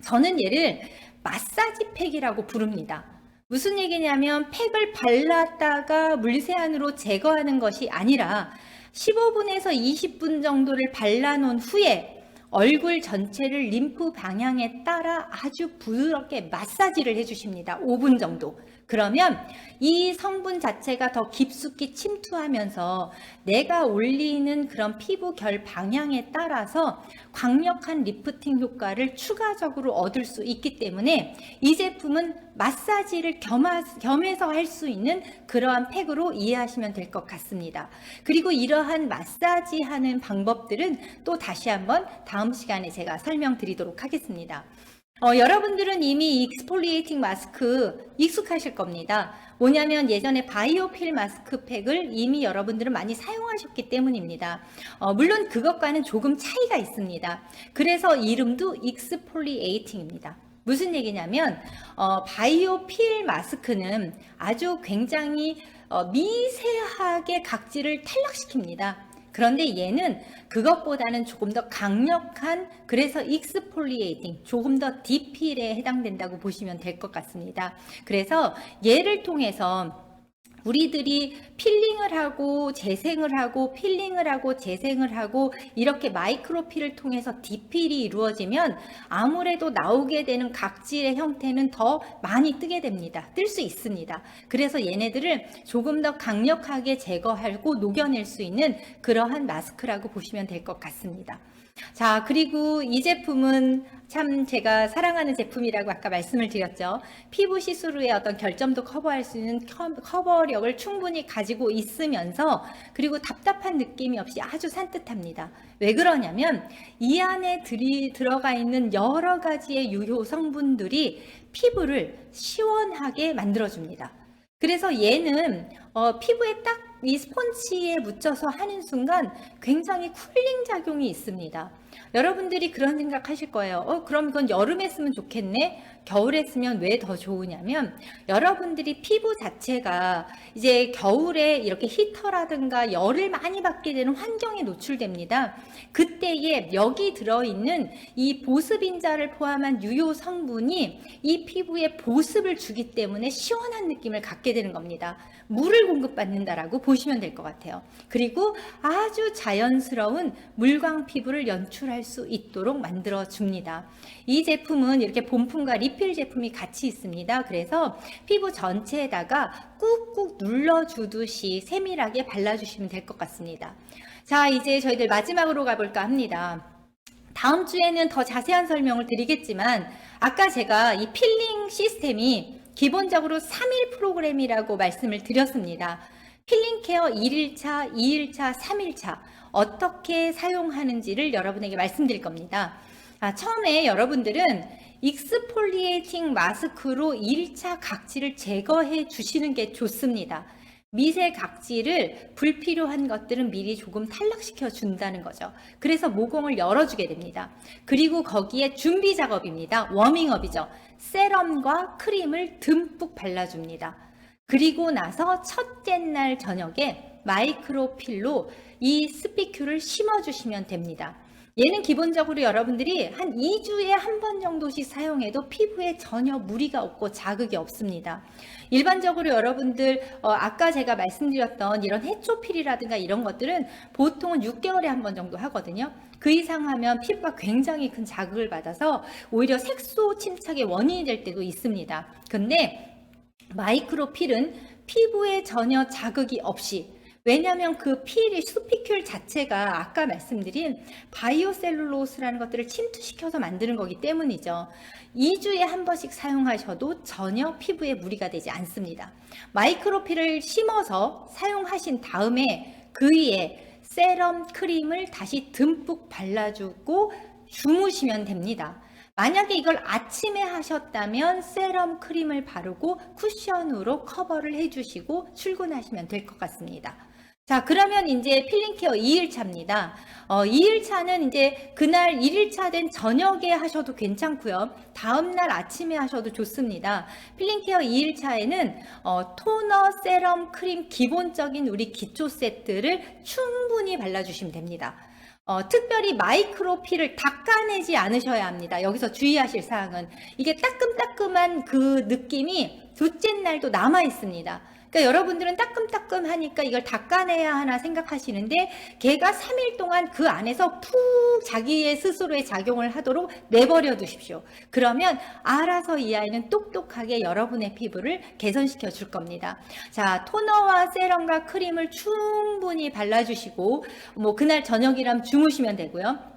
저는 얘를 마사지 팩이라고 부릅니다. 무슨 얘기냐면 팩을 발랐다가 물세안으로 제거하는 것이 아니라 15분에서 20분 정도를 발라놓은 후에 얼굴 전체를 림프 방향에 따라 아주 부드럽게 마사지를 해주십니다. 5분 정도. 그러면 이 성분 자체가 더 깊숙이 침투하면서 내가 올리는 그런 피부 결 방향에 따라서 강력한 리프팅 효과를 추가적으로 얻을 수 있기 때문에 이 제품은 마사지를 겸해서 할 수 있는 그러한 팩으로 이해하시면 될 것 같습니다. 그리고 이러한 마사지 하는 방법들은 또 다시 한번 다음 시간에 제가 설명드리도록 하겠습니다. 여러분들은 이미 익스폴리에이팅 마스크 익숙하실 겁니다. 뭐냐면 예전에 바이오필 마스크팩을 이미 여러분들은 많이 사용하셨기 때문입니다. 물론 그것과는 조금 차이가 있습니다. 그래서 이름도 익스폴리에이팅입니다. 무슨 얘기냐면 바이오필 마스크는 아주 굉장히 미세하게 각질을 탈락시킵니다. 그런데 얘는 그것보다는 조금 더 강력한 그래서 익스폴리에이팅 조금 더 디필에 해당된다고 보시면 될 것 같습니다. 그래서 얘를 통해서 우리들이 필링을 하고 재생을 하고 필링을 하고 재생을 하고 이렇게 마이크로필을 통해서 디필이 이루어지면 아무래도 나오게 되는 각질의 형태는 더 많이 뜨게 됩니다. 뜰 수 있습니다. 그래서 얘네들을 조금 더 강력하게 제거하고 녹여낼 수 있는 그러한 마스크라고 보시면 될 것 같습니다. 자, 그리고 이 제품은 참 제가 사랑하는 제품이라고 아까 말씀을 드렸죠. 피부 시스루의 어떤 결점도 커버할 수 있는 커버력을 충분히 가지고 있으면서 그리고 답답한 느낌이 없이 아주 산뜻합니다. 왜 그러냐면 이 안에 들어가 있는 여러 가지의 유효 성분들이 피부를 시원하게 만들어줍니다. 그래서 얘는 피부에 딱 이 스펀지에 묻혀서 하는 순간 굉장히 쿨링 작용이 있습니다. 여러분들이 그런 생각 하실 거예요. 그럼 이건 여름에 쓰면 좋겠네? 겨울에 쓰면 왜 더 좋으냐면 여러분들이 피부 자체가 이제 겨울에 이렇게 히터라든가 열을 많이 받게 되는 환경에 노출됩니다. 그때에 여기 들어있는 이 보습인자를 포함한 유효 성분이 이 피부에 보습을 주기 때문에 시원한 느낌을 갖게 되는 겁니다. 물을 공급받는다라고 보시면 될 것 같아요. 그리고 아주 자연스러운 물광 피부를 연출할 수 있도록 만들어 줍니다. 이 제품은 이렇게 본품과 리필 제품이 같이 있습니다. 그래서 피부 전체에다가 꾹꾹 눌러주듯이 세밀하게 발라주시면 될 것 같습니다. 자, 이제 저희들 마지막으로 가볼까 합니다. 다음 주에는 더 자세한 설명을 드리겠지만 아까 제가 이 필링 시스템이 기본적으로 3일 프로그램이라고 말씀을 드렸습니다. 필링 케어 1일차, 2일차, 3일차 어떻게 사용하는지를 여러분에게 말씀드릴 겁니다. 처음에 여러분들은 익스폴리에이팅 마스크로 1차 각질을 제거해 주시는 게 좋습니다. 미세 각질을 불필요한 것들은 미리 조금 탈락시켜 준다는 거죠. 그래서 모공을 열어주게 됩니다. 그리고 거기에 준비 작업입니다. 워밍업이죠. 세럼과 크림을 듬뿍 발라줍니다. 그리고 나서 첫째 날 저녁에 마이크로필로 이 스피큐를 심어주시면 됩니다. 얘는 기본적으로 여러분들이 한 2주에 한 번 정도씩 사용해도 피부에 전혀 무리가 없고 자극이 없습니다. 일반적으로 여러분들 아까 제가 말씀드렸던 이런 해초필이라든가 이런 것들은 보통은 6개월에 한 번 정도 하거든요. 그 이상 하면 피부가 굉장히 큰 자극을 받아서 오히려 색소 침착의 원인이 될 때도 있습니다. 근데 마이크로필은 피부에 전혀 자극이 없이, 왜냐하면 그 필이 스피큘 자체가 아까 말씀드린 바이오셀룰로스라는 것들을 침투시켜서 만드는 거기 때문이죠. 2주에 한 번씩 사용하셔도 전혀 피부에 무리가 되지 않습니다. 마이크로필을 심어서 사용하신 다음에 그 위에 세럼 크림을 다시 듬뿍 발라주고 주무시면 됩니다. 만약에 이걸 아침에 하셨다면 세럼 크림을 바르고 쿠션으로 커버를 해주시고 출근하시면 될 것 같습니다. 자, 그러면 이제 필링 케어 2일차입니다. 2일차는 이제 그날 1일차 된 저녁에 하셔도 괜찮고요. 다음날 아침에 하셔도 좋습니다. 필링 케어 2일차에는 토너, 세럼, 크림 기본적인 우리 기초 세트를 충분히 발라주시면 됩니다. 특별히 마이크로필을 닦아내지 않으셔야 합니다. 여기서 주의하실 사항은 이게 따끔따끔한 그 느낌이 둘째 날도 남아 있습니다. 그러니까 여러분들은 따끔따끔하니까 이걸 닦아내야 하나 생각하시는데 걔가 3일 동안 그 안에서 푹 자기의 스스로의 작용을 하도록 내버려 두십시오. 그러면 알아서 이 아이는 똑똑하게 여러분의 피부를 개선시켜 줄 겁니다. 자, 토너와 세럼과 크림을 충분히 발라주시고 뭐 그날 저녁이라면 주무시면 되고요.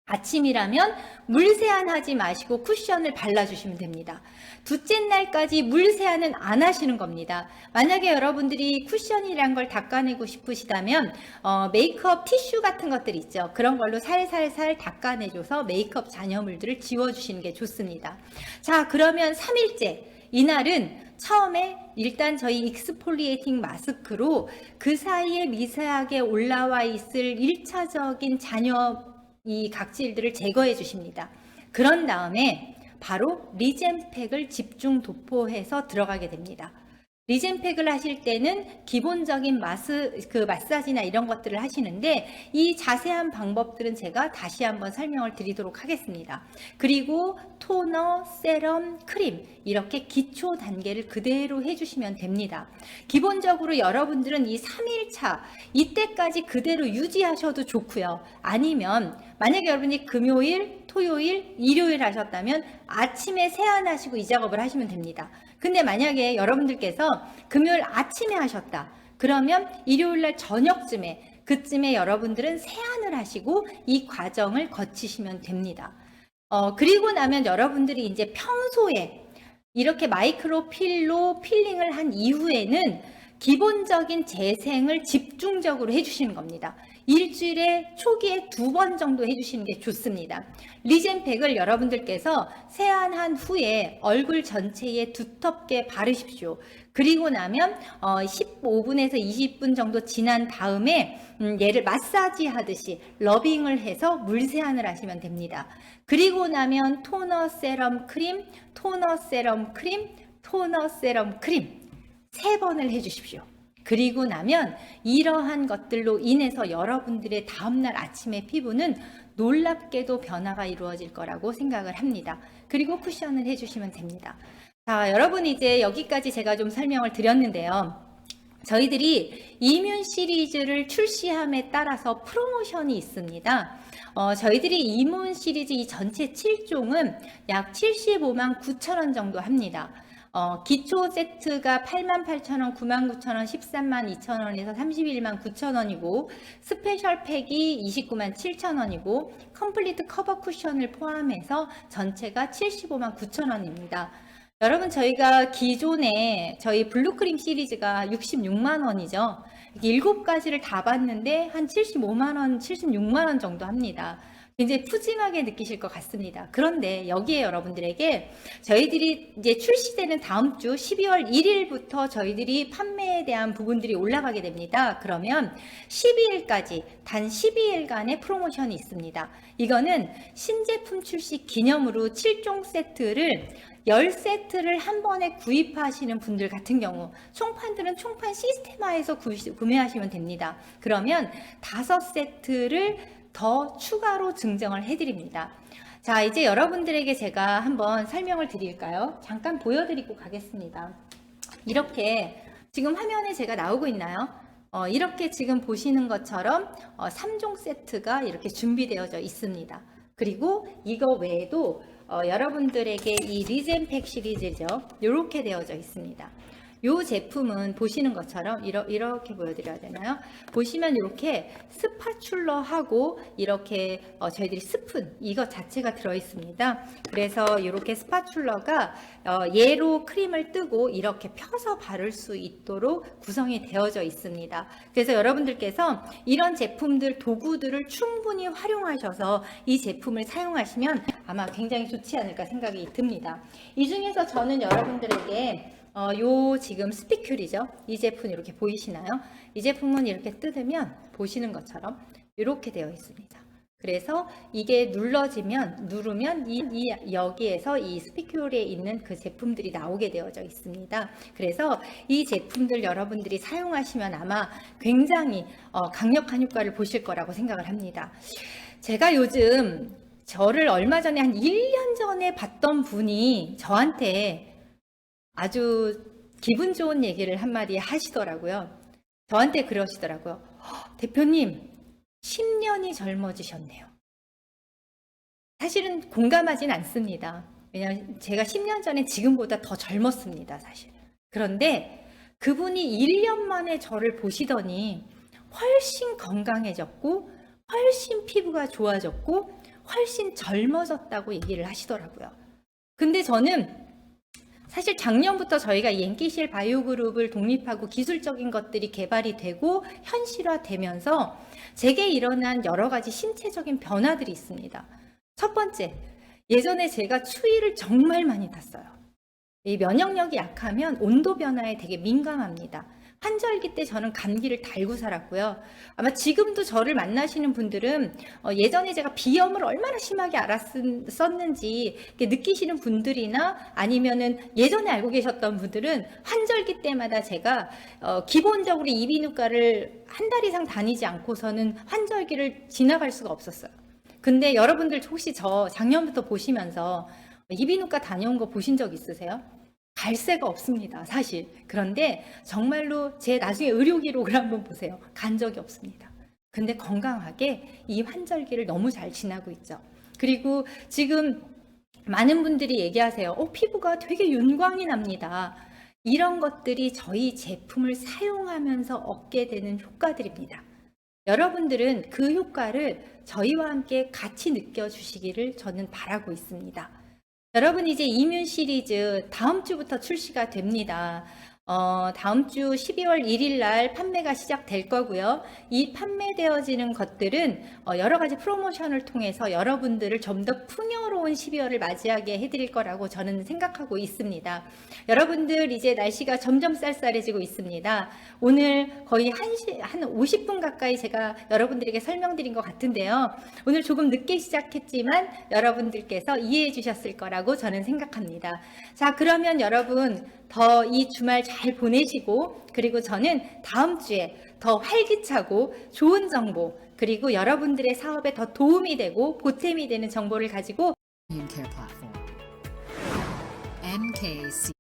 아침이라면 물 세안하지 마시고 쿠션을 발라주시면 됩니다. 둘째 날까지 물 세안은 안 하시는 겁니다. 만약에 여러분들이 쿠션이란 걸 닦아내고 싶으시다면 메이크업 티슈 같은 것들 있죠. 그런 걸로 살살살 닦아내줘서 메이크업 잔여물들을 지워주시는 게 좋습니다. 자, 그러면 3일째 이날은 처음에 일단 저희 익스폴리에이팅 마스크로 그 사이에 미세하게 올라와 있을 1차적인 잔여 이 각질들을 제거해 주십니다. 그런 다음에 바로 리젠팩을 집중 도포해서 들어가게 됩니다. 리젠팩을 하실 때는 기본적인 마사지나 이런 것들을 하시는데 이 자세한 방법들은 제가 다시 한번 설명을 드리도록 하겠습니다. 그리고 토너, 세럼, 크림 이렇게 기초 단계를 그대로 해주시면 됩니다. 기본적으로 여러분들은 이 3일차 이때까지 그대로 유지하셔도 좋고요. 아니면 만약에 여러분이 금요일, 토요일, 일요일 하셨다면 아침에 세안하시고 이 작업을 하시면 됩니다. 근데 만약에 여러분들께서 금요일 아침에 하셨다. 그러면 일요일날 저녁쯤에 그쯤에 여러분들은 세안을 하시고 이 과정을 거치시면 됩니다. 그리고 나면 여러분들이 이제 평소에 이렇게 마이크로 필로 필링을 한 이후에는 기본적인 재생을 집중적으로 해주시는 겁니다. 일주일에 초기에 2번 정도 해주시는 게 좋습니다. 리젠팩을 여러분들께서 세안한 후에 얼굴 전체에 두텁게 바르십시오. 그리고 나면 15분에서 20분 정도 지난 다음에 얘를 마사지 하듯이 러빙을 해서 물세안을 하시면 됩니다. 그리고 나면 토너 세럼 크림, 토너 세럼 크림, 토너 세럼 크림 3번을 해주십시오. 그리고 나면 이러한 것들로 인해서 여러분들의 다음날 아침의 피부는 놀랍게도 변화가 이루어질 거라고 생각을 합니다. 그리고 쿠션을 해주시면 됩니다. 자, 여러분 이제 여기까지 제가 좀 설명을 드렸는데요. 저희들이 이뮨 시리즈를 출시함에 따라서 프로모션이 있습니다. 저희들이 이뮨 시리즈 이 전체 7종은 약 75만 9천 원 정도 합니다. 기초 세트가 88,000원, 99,000원, 132만 2천원에서 31만 9천원이고 스페셜 팩이 29만 7천원이고 컴플리트 커버 쿠션을 포함해서 전체가 75만 9천원입니다. 여러분 저희가 기존에 저희 블루크림 시리즈가 66만 원이죠. 7가지를 다 봤는데 한 75만 원, 76만 원 정도 합니다. 굉장히 푸짐하게 느끼실 것 같습니다. 그런데 여기에 여러분들에게 저희들이 이제 출시되는 다음 주 12월 1일부터 저희들이 판매에 대한 부분들이 올라가게 됩니다. 그러면 12일까지 단 12일간의 프로모션이 있습니다. 이거는 신제품 출시 기념으로 7종 세트를 10세트를 한 번에 구입하시는 분들 같은 경우 총판들은 총판 시스테마에서 구매하시면 됩니다. 그러면 5세트를 더 추가로 증정을 해드립니다. 자, 이제 여러분들에게 제가 한번 설명을 드릴까요? 잠깐 보여드리고 가겠습니다. 이렇게 지금 화면에 제가 나오고 있나요? 이렇게 지금 보시는 것처럼 3종 세트가 이렇게 준비되어져 있습니다. 그리고 이거 외에도 여러분들에게 이 리젠팩 시리즈죠. 이렇게 되어져 있습니다. 이 제품은 보시는 것처럼 이렇게 보여드려야 되나요? 보시면 이렇게 스파츌러하고 이렇게 저희들이 스푼 이거 자체가 들어있습니다. 그래서 이렇게 스파츌러가 얘로 크림을 뜨고 이렇게 펴서 바를 수 있도록 구성이 되어져 있습니다. 그래서 여러분들께서 이런 제품들 도구들을 충분히 활용하셔서 이 제품을 사용하시면 아마 굉장히 좋지 않을까 생각이 듭니다. 이 중에서 저는 여러분들에게 요 지금 스피큘이죠. 이 제품 이렇게 보이시나요? 이 제품은 이렇게 뜯으면 보시는 것처럼 이렇게 되어 있습니다. 그래서 이게 누르면 여기에서 이 스피큘에 있는 그 제품들이 나오게 되어져 있습니다. 그래서 이 제품들 여러분들이 사용하시면 아마 굉장히 강력한 효과를 보실 거라고 생각을 합니다. 제가 요즘 저를 얼마 전에 한 1년 전에 봤던 분이 저한테 아주 기분 좋은 얘기를 한마디 하시더라고요. 저한테 그러시더라고요. 대표님, 10년이 젊어지셨네요. 사실은 공감하진 않습니다. 왜냐하면 제가 10년 전에 지금보다 더 젊었습니다, 사실. 그런데 그분이 1년 만에 저를 보시더니 훨씬 건강해졌고, 훨씬 피부가 좋아졌고, 훨씬 젊어졌다고 얘기를 하시더라고요. 근데 저는 사실 작년부터 저희가 이 앵키실 바이오그룹을 독립하고 기술적인 것들이 개발이 되고 현실화되면서 제게 일어난 여러 가지 신체적인 변화들이 있습니다. 첫 번째, 예전에 제가 추위를 정말 많이 탔어요. 이 면역력이 약하면 온도 변화에 되게 민감합니다. 환절기 때 저는 감기를 달고 살았고요. 아마 지금도 저를 만나시는 분들은 예전에 제가 비염을 얼마나 심하게 알았었는지 느끼시는 분들이나 아니면은 예전에 알고 계셨던 분들은 환절기 때마다 제가 기본적으로 이비인후과를 한 달 이상 다니지 않고서는 환절기를 지나갈 수가 없었어요. 근데 여러분들 혹시 저 작년부터 보시면서 이비인후과 다녀온 거 보신 적 있으세요? 갈 새가 없습니다, 사실. 그런데 정말로 제 나중에 의료 기록을 한번 보세요. 간 적이 없습니다. 근데 건강하게 이 환절기를 너무 잘 지나고 있죠. 그리고 지금 많은 분들이 얘기하세요. 피부가 되게 윤광이 납니다. 이런 것들이 저희 제품을 사용하면서 얻게 되는 효과들입니다. 여러분들은 그 효과를 저희와 함께 같이 느껴주시기를 저는 바라고 있습니다. 여러분, 이제 이뮨 시리즈 다음 주부터 출시가 됩니다. 다음 주 12월 1일 날 판매가 시작될 거고요. 이 판매되어지는 것들은 여러 가지 프로모션을 통해서 여러분들을 좀 더 풍요로운 12월을 맞이하게 해드릴 거라고 저는 생각하고 있습니다. 여러분들, 이제 날씨가 점점 쌀쌀해지고 있습니다. 오늘 거의 한 50분 가까이 제가 여러분들에게 설명드린 것 같은데요. 오늘 조금 늦게 시작했지만 여러분들께서 이해해 주셨을 거라고 저는 생각합니다. 자, 그러면 여러분, 더 이 주말 잘 보내시고, 그리고 저는 다음 주에 더 활기차고 좋은 정보, 그리고 여러분들의 사업에 더 도움이 되고 보탬이 되는 정보를 가지고 Care platform. NKC